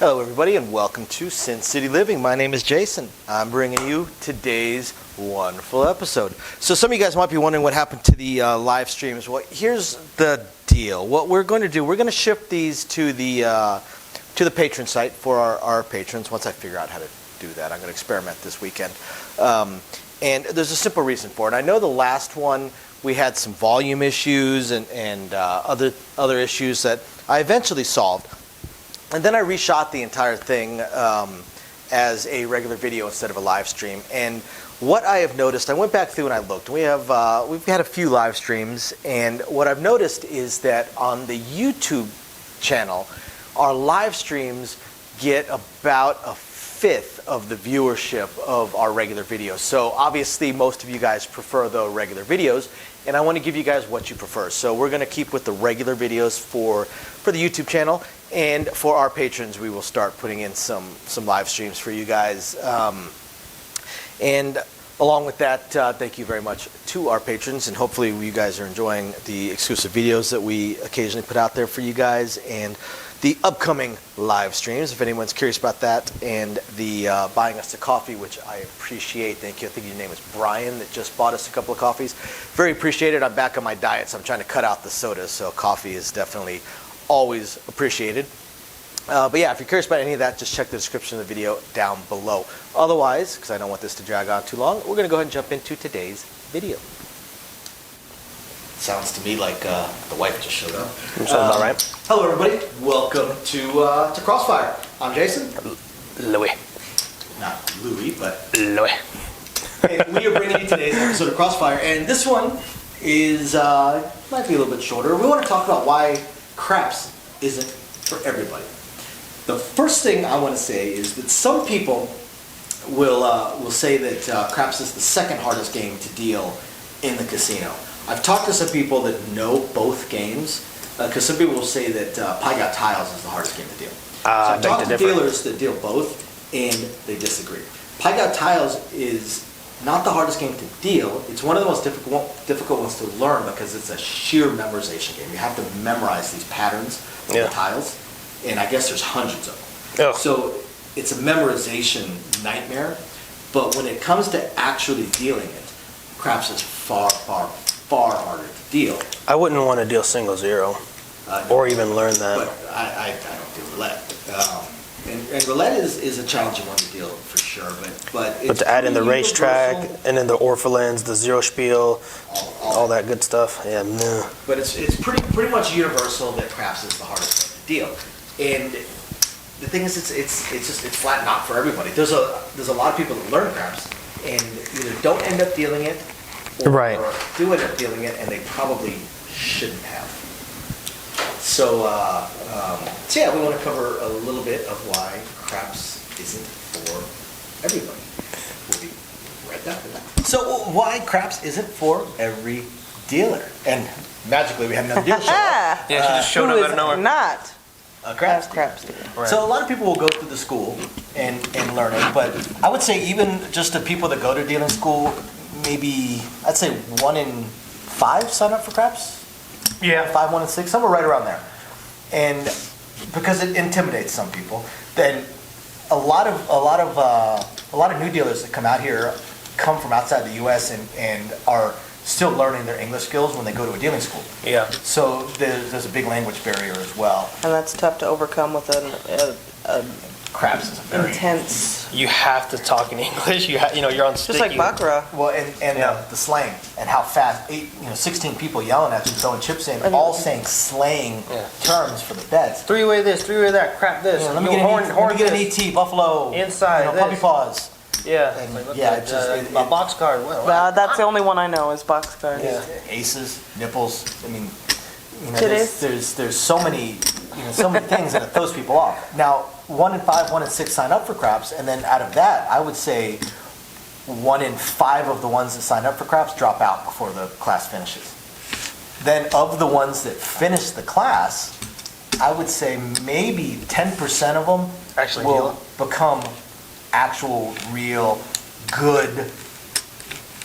Hello everybody and welcome to Sin City Living. My name is Jason. I'm bringing you today's wonderful episode. So some of you guys might be wondering what happened to the live streams. Well, here's the deal. What we're going to do, we're going to shift these to the patron site for our patrons. Once I figure out how to do that, I'm going to experiment this weekend. And there's a simple reason for it. I know the last one we had some volume issues and other issues that I eventually solved. And then I reshot the entire thing as a regular video instead of a live stream. And what I have noticed, I went back through and I looked. We've had a few live streams, and what I've noticed is that on the YouTube channel, our live streams get about a fifth of the viewership of our regular videos. So obviously most of you guys prefer the regular videos, and I want to give you guys what you prefer. So we're going to keep with the regular videos for the YouTube channel, and for our patrons we will start putting in some live streams for you guys. And along with that, thank you very much to our patrons, and hopefully you guys are enjoying the exclusive videos that we occasionally put out there for you guys, and the upcoming live streams, if anyone's curious about that, and the buying us a coffee, which I appreciate. Thank you. I think your name is Brian that just bought us a couple of coffees. Very appreciated. I'm back on my diet, so I'm trying to cut out the sodas, so coffee is definitely always appreciated. But yeah, if you're curious about any of that, just check the description of the video down below. Otherwise, because I don't want this to drag on too long, we're going to go ahead and jump into today's video. Sounds to me like the wife just showed up. Sounds about right. Hello, everybody. Welcome to Crossfire. I'm Jason. Louis. Not Louis, but Louis. and we are bringing you today's episode of Crossfire, and this one is might be a little bit shorter. We want to talk about why craps isn't for everybody. The first thing I want to say is that some people will say that craps is the second hardest game to deal in the casino. I've talked to some people that know both games, because some people will say that Pai Gow Tiles is the hardest game to deal. So I've talked to dealers that deal both, and they disagree. Pai Gow Tiles is not the hardest game to deal. It's one of the most difficult ones to learn because it's a sheer memorization game. You have to memorize these patterns of the tiles, and I guess there's hundreds of them. So it's a memorization nightmare, but when it comes to actually dealing it, craps is far harder to deal. I wouldn't want to deal single zero, or even learn that. But I don't do roulette. And roulette is a challenging one to deal for sure. But to add in the racetrack, and then the orphalins, the zero spiel, all that good stuff. Yeah, no. But it's pretty much universal that craps is the hardest one to deal. And the thing is, it's flat not for everybody. There's a lot of people that learn craps and either don't end up dealing it, or do end up dealing it, and they probably shouldn't have. So yeah, we want to cover a little bit of why craps isn't for everybody. We'll be right back with that. So why craps isn't for every dealer? And magically we have another dealer show up. Yeah, she just showed up out of nowhere. Not a craps dealer. Right. So a lot of people will go through the school and learn it, but I would say even just the people that go to dealing school, maybe I'd say 1 in 5 sign up for craps. Yeah. 5, 1 in 6, somewhere right around there. And because it intimidates some people, then a lot of new dealers that come out here come from outside the U.S. and are still learning their English skills when they go to a dealing school. Yeah. So there's a big language barrier as well. And that's tough to overcome with a Craps is a very intense. You have to talk in English. You're on sticky. Just like baccarat. Well, and the slang and how fast 16 people yelling at you, throwing chips in, all saying slang terms for the bets. 3-way this, 3-way that, crap this. Let me get an ET, buffalo, inside, puppy paws. Yeah. It's just a box card. That's the only one I know is box cards. Yeah. Aces, nipples. I mean, Titties. there's so many things that it throws people off. Now, 1 in 5, 1 in 6 sign up for craps, and then out of that, I would say 1 in 5 of the ones that sign up for craps drop out before the class finishes. Then of the ones that finish the class, I would say maybe 10% of them actually will become actual, real, good,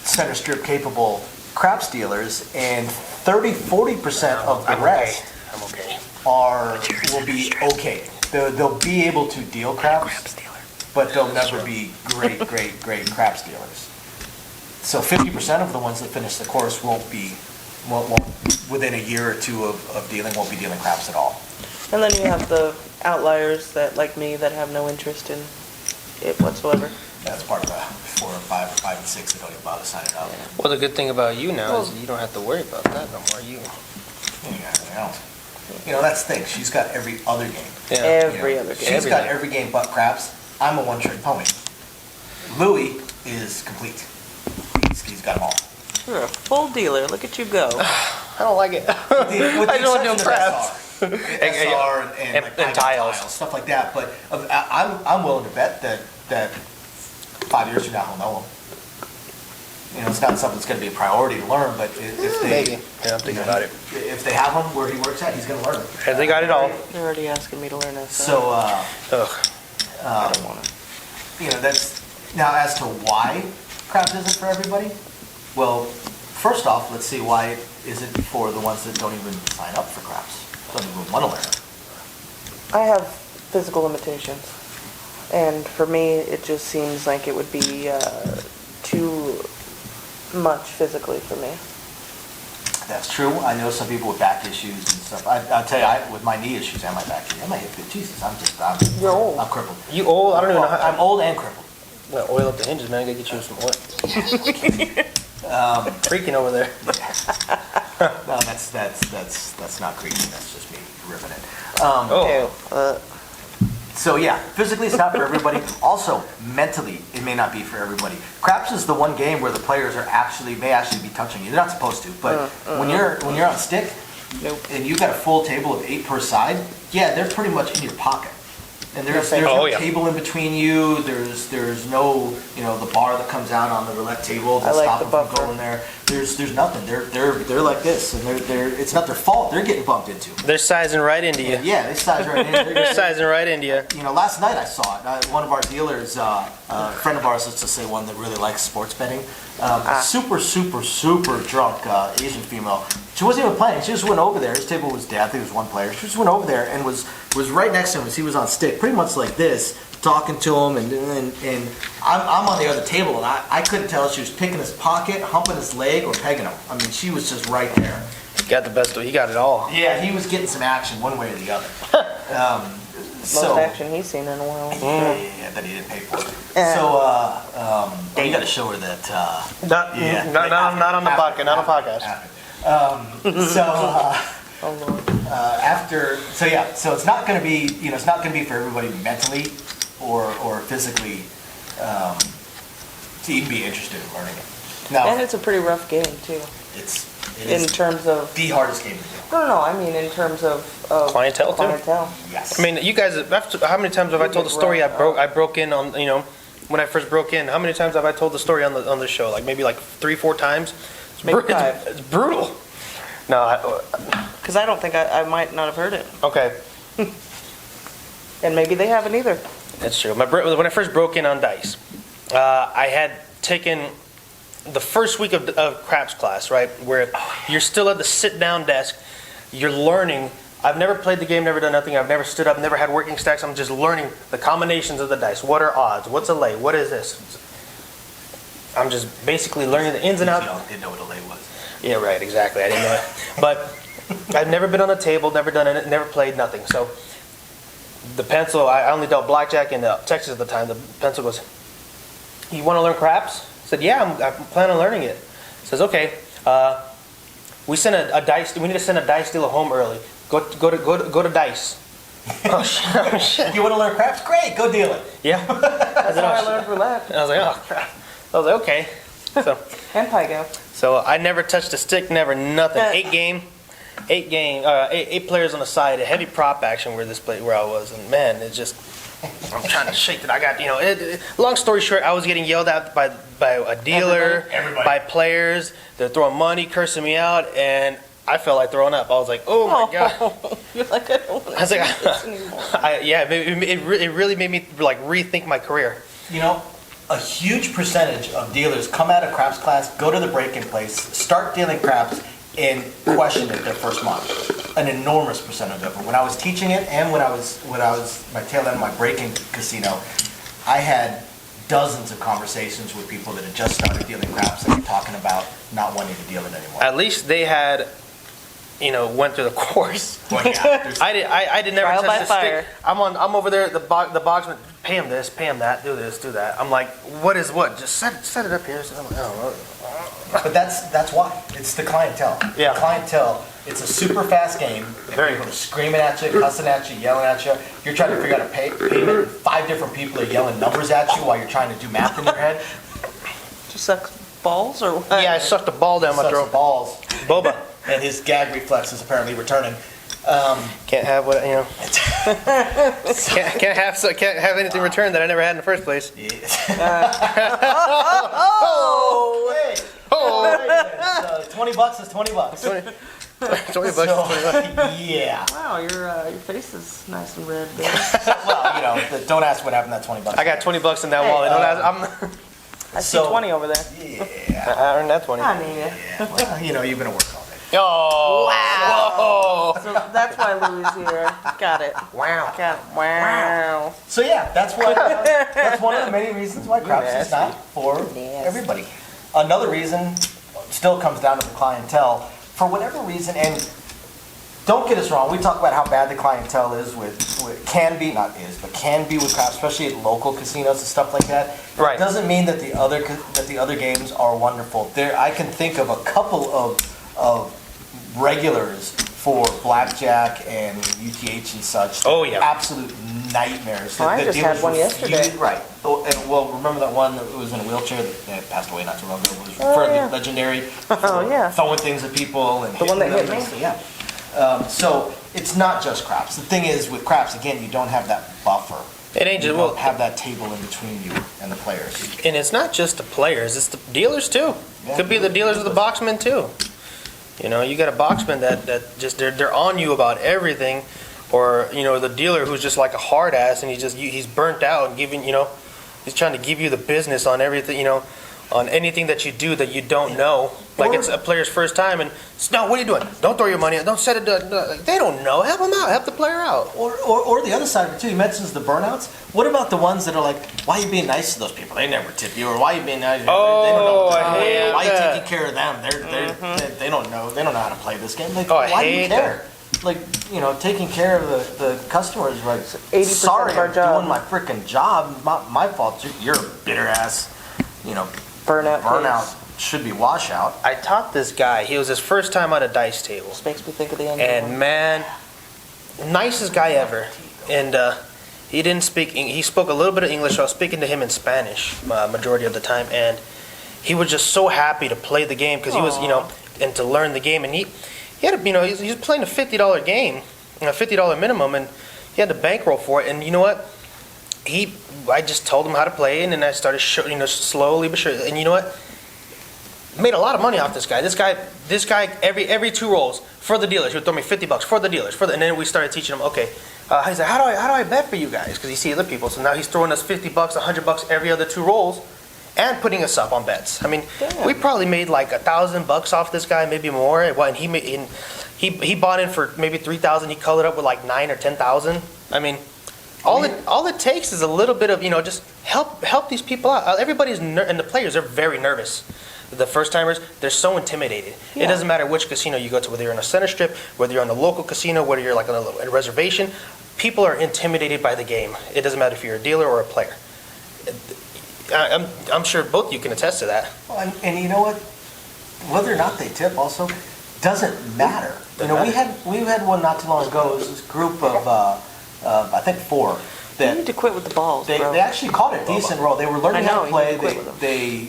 center strip capable craps dealers, and 30-40% of the rest I'm okay. will be okay. they'll be able to deal craps, but they'll never be great crap stealers. So 50% of the ones that finish the course won't within a year or two of dealing, won't be dealing craps at all. And then you have the outliers that, like me, that have no interest in it whatsoever. That's part of the 4 or 5 or 5 and 6 that don't even bother signing up. Well, the good thing about you now is you don't have to worry about that no more. You got everything else. You know, that's the thing. She's got every other game. Yeah. Every other game. She's got every game but craps. I'm a one-trick pony. Louis is complete. He's got them all. You're a full dealer. Look at you go. I don't like it. With the I don't do exception of craps. SR and like tiles. stuff like that. But I'm willing to bet that 5 years from now he'll know them. You know, it's not something that's going to be a priority to learn, but if they Maybe. Yeah, I'm thinking about it. If they have them where he works at, he's going to learn them. And they got it all. They're already asking me to learn that. So Ugh. I don't want to. you know, that's now as to why craps isn't for everybody. Well, first off, let's see why it isn't for the ones that don't even sign up for craps, don't even want to learn it. I have physical limitations, and for me, it just seems like it would be too much physically for me. That's true. I know some people with back issues and stuff. I'll tell you, with my knee issues and my back issues, and my hip, Jesus, You're old. I'm crippled. You old? I don't even know how. I'm old and crippled. Well, oil up the hinges, man. I gotta get you some oil. Freaking over there. No, that's not creepy. That's just me ripping it. Oh. So yeah, physically it's not for everybody. Also, mentally, it may not be for everybody. Craps is the one game where the players may actually be touching you. They're not supposed to, but when you're on stick, Nope. and you've got a full table of 8 per side, yeah, they're pretty much in your pocket. And there's Oh, no yeah. table in between you. There's no, you know, the bar that comes out on the roulette table to I like stop the them from buffer. going there. There's nothing. They're like this, and they're it's not their fault. They're getting bumped into. They're sizing right into you. Yeah, they size right in. They're sizing right into you. You know, last night I saw it. One of our dealers, a friend of ours, let's just say one that really likes sports betting, super drunk Asian female. She wasn't even playing. She just went over there. His table was dead. I think it was one player. She just went over there and was right next to him as he was on stick, pretty much like this, talking to him. And I'm on the other table, and I couldn't tell if she was picking his pocket, humping his leg, or pegging him. I mean, she was just right there. He got the best of it. He got it all. Yeah, he was getting some action one way or the other. Most action he's seen in a while. Yeah, that he didn't pay for. So, you got to show her that. Not on the podcast. Not on podcast. Oh Lord. So it's not going to be, you know, it's not going to be for everybody mentally or physically to even be interested in learning it. Now, And it's a pretty rough game too. it In is terms of the hardest game to do. no, I mean in terms of Clientele, too? Clientele. Yes. I mean, you guys. How many times have I told the story? I broke in on, you know, when I first broke in. How many times have I told the story on the show? Like maybe 3-4 times. Maybe 5. It's brutal. No. Because I don't think I might not have heard it, Okay. and maybe they haven't either. That's true. When I first broke in on dice, I had taken the first week of craps class, right, where you're still at the sit-down desk, you're learning. I've never played the game, never done nothing. I've never stood up, never had working stacks. I'm just learning the combinations of the dice. What are odds? What's a lay? What is this? I'm just basically learning the ins and outs. Y'all didn't know what a lay was. Yeah, right, exactly. I didn't know it. But I've never been on a table, never done it, never played, nothing. So the pencil, I only dealt blackjack in Texas at the time. The pencil goes, "You want to learn craps?" I said, "Yeah, I plan on learning it." Says, "Okay, we sent a dice. We need to send a dice dealer home early. Go to dice." Oh shit! You want to learn craps? Great, go deal it. Yeah. That's how I learned roulette And I was like, "Oh crap!" I was like, "Okay." So. and Pygo. So I never touched a stick, never nothing. 8 players on the side, a heavy prop action where I was, and man, it's just, I'm trying to shake it. I got, you know, long story short, I was getting yelled at by a dealer, Everybody. by players. They're throwing money, cursing me out, and I felt like throwing up. I was like, oh my god. You're like, I don't want I was to like, do this anymore. it really made me like rethink my career. You know, a huge percentage of dealers come out of craps class, go to the break-in place, start dealing craps, and questioned it their first month. An enormous percentage of them. When I was teaching it, and when I was my tail end of my break-in casino, I had dozens of conversations with people that had just started dealing craps and were talking about not wanting to deal it anymore. At least they had, went through the course. Well, yeah, I did never Trial by touch the fire. stick. I'm over there. The boxman, pay him this, pay him that, do this, do that. I'm like, what is what? Just set it up here. So I'm like, oh, but that's why. It's the clientele. Yeah. The clientele. It's a super fast game. Very. People are screaming at you, cussing at you, yelling at you. You're trying to figure out a payment. 5 different people are yelling numbers at you while you're trying to do math in your head. Just suck balls or what? yeah, I sucked a ball down my Sucks the throat. balls. Boba. And his gag reflex is apparently returning. Can't have what can't have anything returned that I never had in the first place. Oh! Hey! Oh! So $20 is $20. 20 bucks. 20 bucks. Yeah. Wow, your face is nice and red. Well, don't ask what happened to that $20. I got 20 bucks in that Hey, wallet. I see So- 20 over there. Yeah. I earned that 20. I mean, Yeah. Well, you've been at work all day. Oh! Wow! so that's why Louis here. Got it. Wow! Got it. Wow. So yeah, that's why. That's one of the many reasons why craps is not for everybody. Another reason still comes down to the clientele. For whatever reason, and don't get us wrong, we talk about how bad the clientele is can be with craps, especially at local casinos and stuff like that. Right. It doesn't mean that the other games are wonderful. I can think of a couple of regulars for blackjack and UTH and such. Oh, yeah. Absolute nightmares. Oh, I just had dealers one were yesterday. feuded- Right. Oh, and, well, remember that one that was in a wheelchair that passed away not too long ago? It was Oh, fairly yeah. legendary. Oh, for yeah. Throwing things at people and The one that hitting hit them. me? Yeah. So it's not just craps. The thing is, with craps, again, you don't have that buffer. It ain't You just, don't well, have that table in between you and the players. and it's not just the players, it's the dealers too. Yeah. Could be the dealers or the boxmen too. You got a boxman that just, they're on you about everything, or, the dealer who's just like a hard ass and he's burnt out and giving, he's trying to give you the business on everything, on anything that you do that you don't know. Like it's a player's first time and, no, what are you doing? Don't throw your money, don't set it, they don't know, help them out, help the player out. Or the other side of it too, you mentioned the burnouts. What about the ones that are like, why are you being nice to those people? They never tip you. Or why are you being nice? They don't know what I hate why are you that. taking care of them? They don't know how to play this game. Like, Oh, I why do you hate care? Like, taking care of the customers, like, 80% sorry, of our I'm job. doing my freaking job. My fault. You're a bitter ass, Burnout. case. Should be washout. I taught this guy, he was his first time on a dice table. Just makes me think of the end. And man, nicest guy ever. And he didn't speak. He spoke a little bit of English. So I was speaking to him in Spanish majority of the time, and he was just so happy to play the game because he was, and to learn the game. And he had, he was playing a $50 game, a $50 minimum, and he had the bankroll for it. And you know what? I just told him how to play, and then I started slowly but surely. And you know what? Made a lot of money off this guy. This guy, every 2 rolls for the dealers, he would throw me $50 for the dealers. And then we started teaching him. Okay, he's like, how do I bet for you guys? Because he see other people. So now he's throwing us $50, $100 every other 2 rolls, and putting us up on bets. I mean, Damn. we probably made like $1,000 off this guy, maybe more. And he bought in for maybe $3,000. He colored up with like $9,000 or $10,000. I mean. All it takes is a little bit of, just help these people out. Everybody's and the players are very nervous. The first timers, they're so intimidated. Yeah. It doesn't matter which casino you go to, whether you're on a center strip, whether you're on the local casino, whether you're like on a reservation. People are intimidated by the game. It doesn't matter if you're a dealer or a player. I'm sure both you can attest to that. Well, and you know what? Whether or not they tip also doesn't matter. We had one not too long ago. It was this group of I think 4 You that need to quit with the balls, they bro. actually caught a decent roll. They were learning I know, how to play. you need to quit with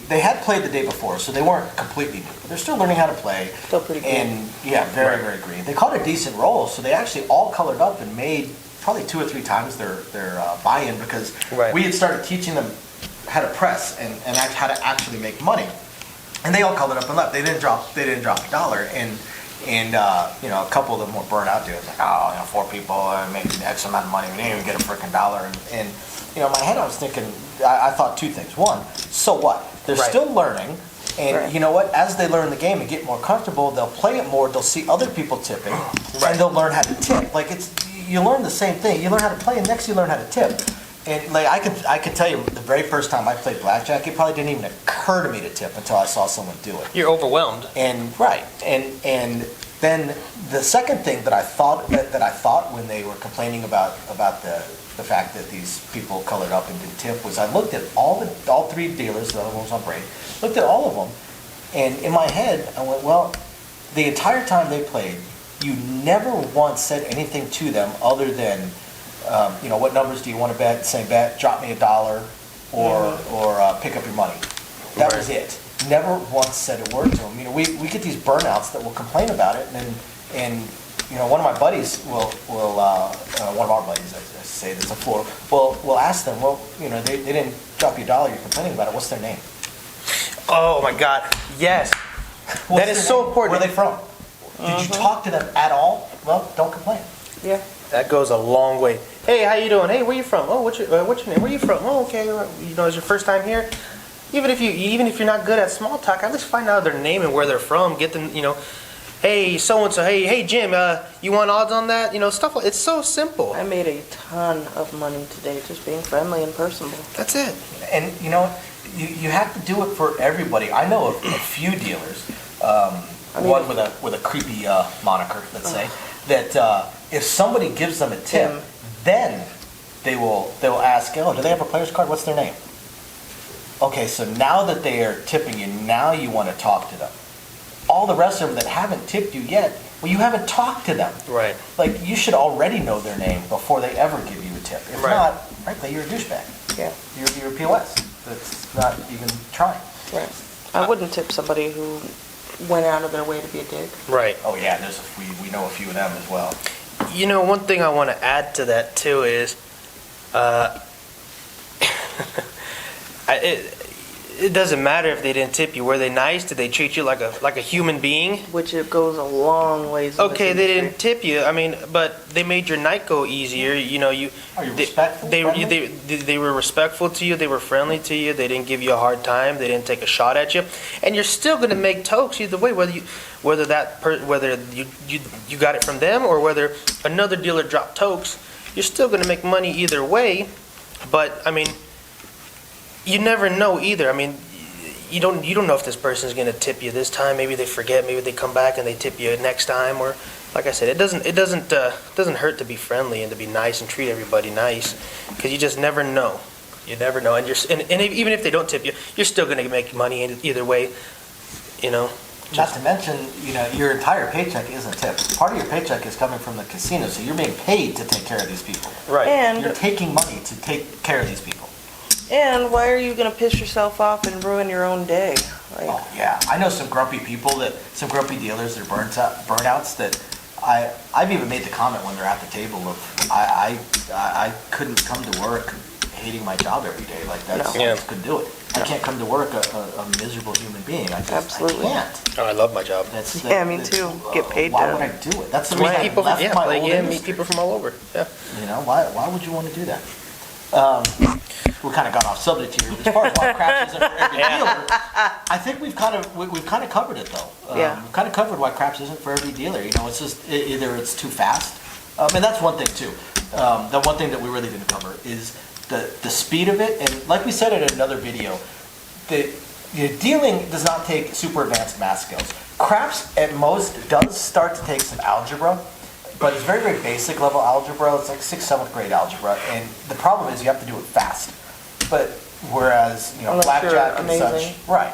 They had played the day before, so they weren't completely new. But they're still learning how to play. Still pretty good. And yeah, very very green. They caught a decent roll, so they actually all colored up and made probably 2 or 3 times their buy-in because Right. we had started teaching them how to press and how to actually make money. And they all colored up and left. They didn't drop a dollar. And a couple of them were burnt out dudes, like, 4 people making X amount of money, we didn't even get a freaking dollar. And in my head I was thinking, I thought 2 things. One, so what? They're Right. still learning. And Right. you know what? As they learn the game and get more comfortable, they'll play it more. They'll see other people tipping, and they'll learn how to tip. Like you learn the same thing. You learn how to play, and next you learn how to tip. And like I could tell you, the very first time I played blackjack, it probably didn't even occur to me to tip until I saw someone do it. You're overwhelmed. And and then the second thing that I thought when they were complaining about the fact that these people colored up and didn't tip was I looked at all three dealers, the other one was on break, looked at all of them, and in my head I went, well, the entire time they played, you never once said anything to them other than, what numbers do you want to bet? Say bet, drop me $1, or pick up your money. That was it. Never once said a word to them. We get these burnouts that will complain about it, and one of my buddies will one of our buddies, I say that's a fool, will ask them, well, they didn't drop you $1, you're complaining about it. What's their name? Oh my God, yes. That is so important. Where are they from? Did you talk to them at all? Well, don't complain. Yeah. That goes a long way. Hey, how you doing? Hey, where you from? Oh, what's your name? Where you from? Oh, okay. Is your first time here? Even if you're not good at small talk, at least find out their name and where they're from. Get them, hey, so and so. Hey, Jim. You want odds on that? Stuff like it's so simple. I made a ton of money today just being friendly and personable. That's it. And you have to do it for everybody. I know a few dealers, one with a creepy moniker, let's say, that if somebody gives them a tip, then they will ask, oh, do they have a player's card? What's their name? Okay, so now that they are tipping you, now you want to talk to them. All the rest of them that haven't tipped you yet, well, you haven't talked to them. Right. Like, you should already know their name before they ever give you a tip. If not, frankly, you're a douchebag. Yeah. You're a POS that's not even trying. Right. I wouldn't tip somebody who went out of their way to be a dick. Right. Oh, yeah, we know a few of them as well. One thing I want to add to that, too, is it doesn't matter if they didn't tip you. Were they nice? Did they treat you like a human being? Which it goes a long ways. In Okay, this they industry. didn't tip you. But they made your night go easier. Are you respectful? They were respectful to you. They were friendly to you. They didn't give you a hard time. They didn't take a shot at you. And you're still going to make tokes either way, whether you got it from them or whether another dealer dropped tokes. You're still going to make money either way. But you never know either. You don't know if this person's going to tip you this time. Maybe they forget. Maybe they come back and they tip you next time. Or, like I said, it doesn't hurt to be friendly and to be nice and treat everybody nice, because you just never know. You never know, and even if they don't tip you, you're still going to make money either way. Not to mention, your entire paycheck isn't tipped. Part of your paycheck is coming from the casino, so you're being paid to take care of these people. Right. And You're taking money to take care of these people. why are you going to piss yourself off and ruin your own day? Like, Oh yeah, I know some grumpy people some grumpy dealers that are burnouts that I've even made the comment when they're at the table of I couldn't come to work hating my job every day like that. No. I just couldn't do it. I can't come to work a miserable human being. Absolutely. I can't. Oh, I love my job. Yeah, me too. Get paid Why to- would I do it? That's the reason Meet I people, left my old meet industry. people from all over. Yeah. Why would you want to do that? We kind of got off subject here. As far as why craps isn't for every dealer, I think we've kind of covered it though. Yeah. We've kind of covered why craps isn't for every dealer. It's just either it's too fast, and that's one thing too. The one thing that we really didn't cover is the speed of it, and like we said in another video, dealing does not take super advanced math skills. Craps at most does start to take some algebra. But it's very, very basic level algebra. It's like 6th, 7th grade algebra. And the problem is you have to do it fast. But whereas, Unless blackjack you're and amazing. such, right.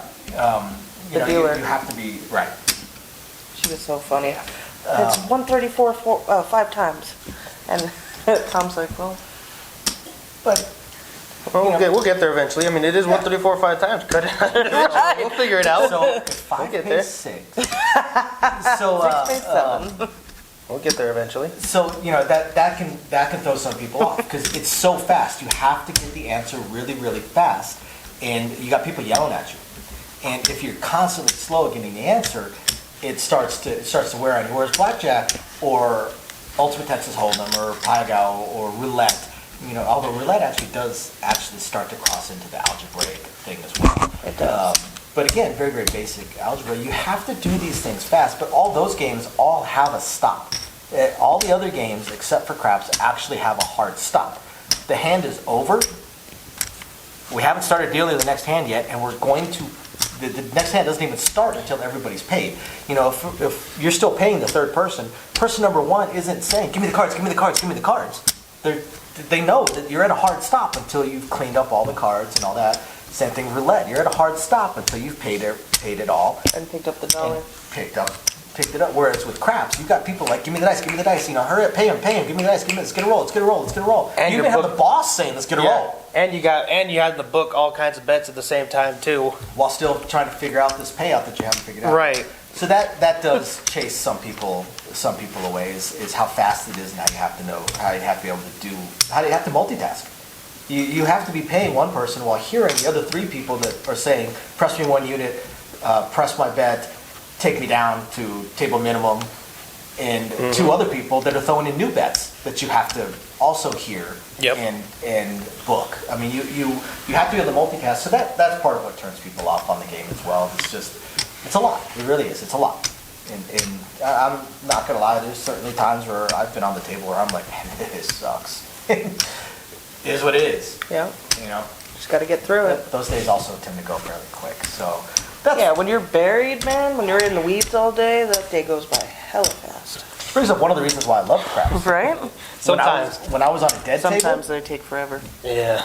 The dealer. You have to be, right. she was so funny. It's 134 5 times. And Tom's like, well, But, Well, we'll get there eventually. It is 134 5 times. Cut it. We'll figure it out. so if 5 get pays there. 6. 6 pays 7. We'll get there eventually. So, that can throw some people off because it's so fast. You have to get the answer really, really fast. And you got people yelling at you. And if you're constantly slow at getting the answer, it starts to wear on you. Whereas blackjack or Ultimate Texas Hold'em or Pai-Gow or roulette, although roulette does start to cross into the algebraic thing as well. It does. But again, very, very basic algebra. You have to do these things fast, but all those games all have a stop. All the other games, except for craps, actually have a hard stop. The hand is over. We haven't started dealing the next hand yet, and we're going to, the next hand doesn't even start until everybody's paid. You know, if you're still paying the third person, person number one isn't saying, give me the cards, give me the cards, give me the cards. They know that you're at a hard stop until you've cleaned up all the cards and all that. Same thing roulette. You're at a hard stop until you've paid it all. And picked up the dollar. Picked it up. Whereas with craps, you've got people like, give me the dice, you know, hurry up, pay him, give me the dice, let's get a roll, let's get a roll, let's get a roll. And you even have the boss saying, let's get a roll. And you had the book all kinds of bets at the same time too. While still trying to figure out this payout that you haven't figured out. Right. So that does chase some people away is how fast it is and how you have to know, how you have to be able to do, how you have to multitask. You have to be paying one person while hearing the other three people that are saying, press me one unit, press my bet, take me down to table minimum, and two other people that are throwing in new bets that you have to also hear and book. I mean, you have to be able to multitask. So that's part of what turns people off on the game as well. It's a lot. It really is. It's a lot. And I'm not going to lie, there's certainly times where I've been on the table where I'm like, man, this sucks. It is what it is. Yeah. You know? Just got to get through it. Those days also tend to go fairly quick. So Yeah, when you're buried, man, when you're in the weeds all day, that day goes by hella fast. brings up one of the reasons why I love craps. Right? Sometimes. When I was on a dead table. Sometimes they take forever. Yeah.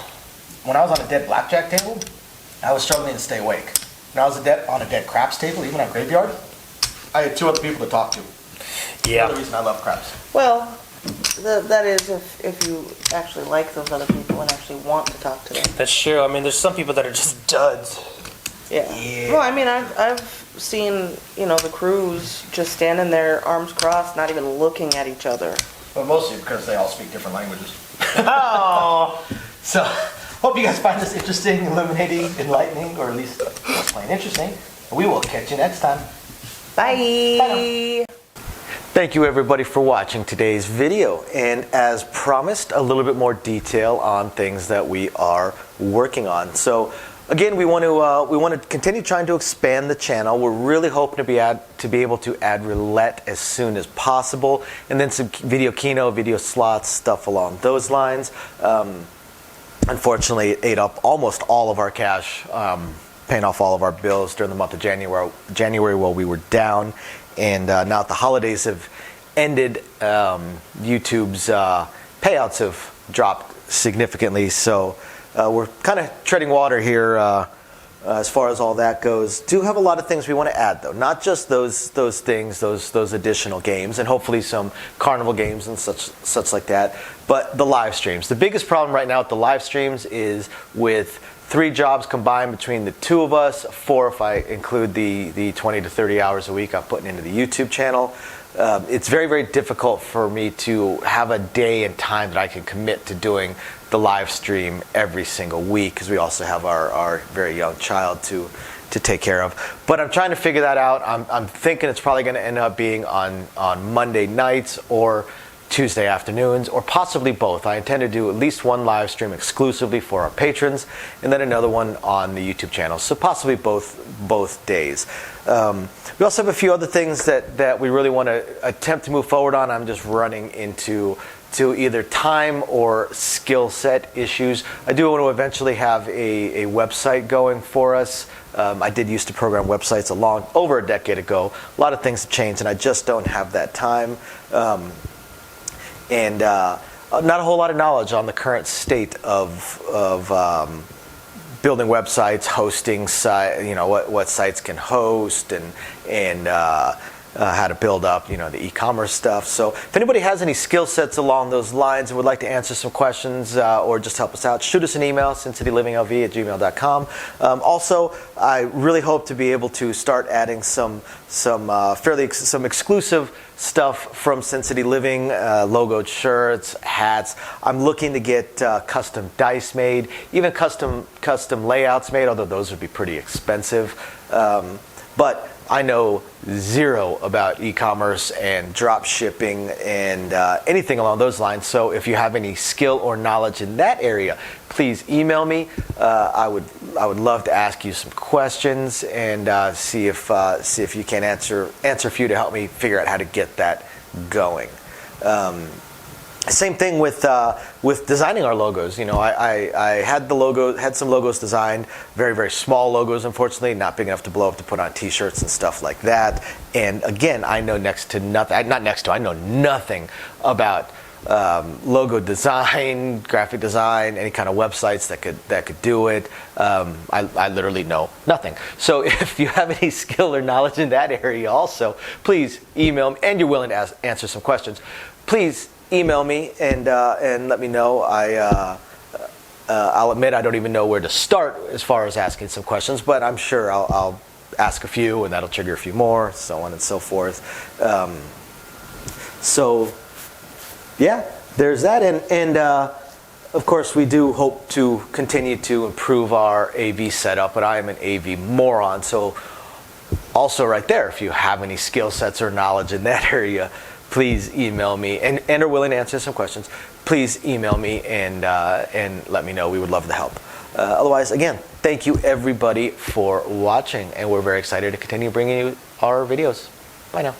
When I was on a dead blackjack table, I was struggling to stay awake. When I was on a dead craps table, even on graveyard, I had two other people to talk to. Yeah. Another reason I love craps. Well, that is if you actually like those other people and actually want to talk to them. That's true. I mean, there's some people that are just duds. Yeah. Yeah. Well, I mean, I've seen, the crews just standing there, arms crossed, not even looking at each other. But mostly because they all speak different languages. Oh. So, hope you guys find this interesting, illuminating, enlightening, or at least plain interesting. We will catch you next time. Bye. Bye now. Thank you everybody for watching today's video, and as promised, a little bit more detail on things that we are working on. So again, we want to continue trying to expand the channel. We're really hoping to be able to add roulette as soon as possible, and then some video keno, video slots, stuff along those lines. Unfortunately, it ate up almost all of our cash, paying off all of our bills during the month of January while we were down. And now that the holidays have ended, YouTube's payouts have dropped significantly. So we're kind of treading water here as far as all that goes. Do have a lot of things we want to add, though. Not just those things, those additional games, and hopefully some carnival games and such like that. But the live streams. The biggest problem right now with the live streams is with 3 jobs combined between the 2 of us, 4 if I include the 20 to 30 hours a week I'm putting into the YouTube channel. It's very, very difficult for me to have a day and time that I can commit to doing the live stream every single week, because we also have our very young child to take care of. But I'm trying to figure that out. I'm thinking it's probably going to end up being on Monday nights or Tuesday afternoons, or possibly both. I intend to do at least one live stream exclusively for our patrons, and then another one on the YouTube channel. So possibly both days. We also have a few other things that we really want to attempt to move forward on. I'm just running into either time or skill set issues. I do want to eventually have a website going for us. I did used to program websites over a decade ago. A lot of things have changed, and I just don't have that time. And not a whole lot of knowledge on the current state of building websites, hosting what sites can host, and how to build up the e-commerce stuff. So if anybody has any skill sets along those lines and would like to answer some questions or just help us out, shoot us an email, sincitylivingLV@gmail.com. Also, I really hope to be able to start adding some exclusive stuff from Sin City Living, logoed shirts, hats. I'm looking to get custom dice made, even custom layouts made, although those would be pretty expensive. But I know zero about e-commerce and drop shipping and anything along those lines. So if you have any skill or knowledge in that area, please email me. I would love to ask you some questions and see if you can answer a few to help me figure out how to get that going. Same thing with designing our logos. You know, I had some logos designed, very, very small logos, unfortunately, not big enough to blow up to put on T-shirts and stuff like that. And again, I know I know nothing about logo design, graphic design, any kind of websites that could do it. I literally know nothing. So if you have any skill or knowledge in that area also, please email me, and you're willing to answer some questions, please email me and let me know. I'll admit I don't even know where to start as far as asking some questions, but I'm sure I'll ask a few, and that'll trigger a few more, so on and so forth. So yeah, there's that, and of course we do hope to continue to improve our AV setup, but I am an AV moron, so also right there, if you have any skill sets or knowledge in that area, please email me, and are willing to answer some questions. Please email me and let me know. We would love to help. Otherwise, again, thank you everybody for watching, and we're very excited to continue bringing you our videos. Bye now.